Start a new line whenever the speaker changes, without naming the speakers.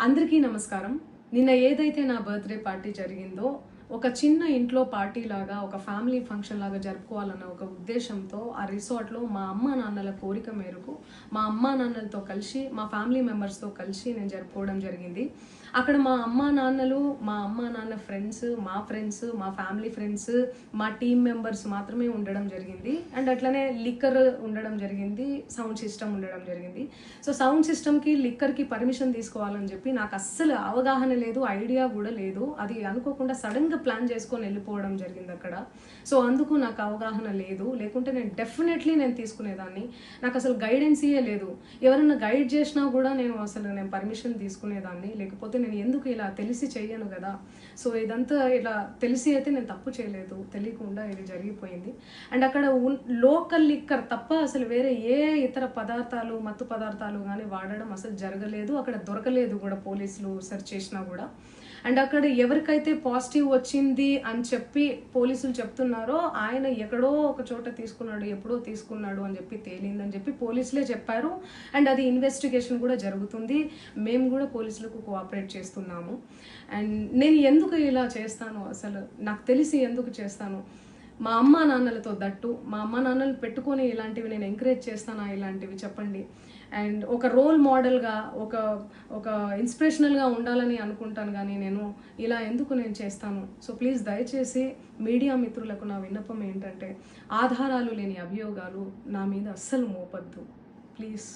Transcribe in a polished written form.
అందరికీ నమస్కారం. నిన్న ఏదైతే నా బర్త్డే పార్టీ జరిగిందో ఒక చిన్న ఇంట్లో పార్టీ లాగా ఒక ఫ్యామిలీ ఫంక్షన్ లాగా జరుపుకోవాలన్న ఒక ఉద్దేశంతో ఆ రిసార్ట్లో మా అమ్మా నాన్నల కోరిక మేరకు మా అమ్మా నాన్నలతో కలిసి మా ఫ్యామిలీ మెంబర్స్తో కలిసి నేను జరుపుకోవడం జరిగింది. అక్కడ మా అమ్మా నాన్న ఫ్రెండ్స్, మా ఫ్యామిలీ ఫ్రెండ్స్, మా టీమ్ మెంబర్స్ మాత్రమే ఉండడం జరిగింది. అండ్ అట్లనే లిక్కర్ ఉండడం జరిగింది, సౌండ్ సిస్టమ్ ఉండడం జరిగింది. సో సౌండ్ సిస్టమ్కి లిక్కర్కి పర్మిషన్ తీసుకోవాలని చెప్పి నాకు అస్సలు అవగాహన లేదు, ఐడియా కూడా లేదు. అది అనుకోకుండా సడన్గా ప్లాన్ చేసుకొని వెళ్ళిపోవడం జరిగింది అక్కడ. సో అందుకు నాకు అవగాహన లేదు, లేకుంటే నేను డెఫినెట్లీ తీసుకునేదాన్ని. నాకు అసలు గైడెన్సీయే లేదు. ఎవరైనా గైడ్ చేసినా కూడా నేను పర్మిషన్ తీసుకునేదాన్ని, లేకపోతే నేను ఎందుకు ఇలా తెలిసి చెయ్యను కదా. సో ఇదంతా ఇలా తెలిసి అయితే నేను తప్పు చేయలేదు, తెలియకుండా ఇది జరిగిపోయింది. అండ్ అక్కడ లోకల్ లిక్కర్ తప్ప అసలు వేరే ఏ ఇతర పదార్థాలు, మత్తు పదార్థాలు కానీ వాడడం అసలు జరగలేదు. అక్కడ దొరకలేదు కూడా, పోలీసులు సెర్చ్ చేసినా కూడా. అండ్ అక్కడ ఎవరికైతే పాజిటివ్ వచ్చింది అని చెప్పి పోలీసులు చెప్తున్నారో ఆయన ఎక్కడో ఒక చోట తీసుకున్నాడు, ఎప్పుడో తీసుకున్నాడు అని చెప్పి తేలిందని చెప్పి పోలీసులే చెప్పారు. అండ్ అది ఇన్వెస్టిగేషన్ కూడా జరుగుతుంది. మేము కూడా పోలీసులకు కోఆపరేట్ చేస్తున్నాము. అండ్ నేను ఎందుకు ఇలా చేస్తాను, అసలు నాకు తెలిసి ఎందుకు చేస్తాను, మా అమ్మా నాన్నలతో దట్టు మా అమ్మా నాన్నలు పెట్టుకొని ఇలాంటివి నేను ఎంకరేజ్ చేస్తానా, ఇలాంటివి చెప్పండి. అండ్ ఒక రోల్ మోడల్గా, ఒక ఇన్స్పిరేషనల్గా ఉండాలని అనుకుంటాను, కానీ నేను ఇలా ఎందుకు నేను చేస్తాను. సో ప్లీజ్ దయచేసి మీడియా మిత్రులకు నా విన్నపం ఏంటంటే, ఆధారాలు లేని అభియోగాలు నా మీద అస్సలు మోపద్దు ప్లీజ్.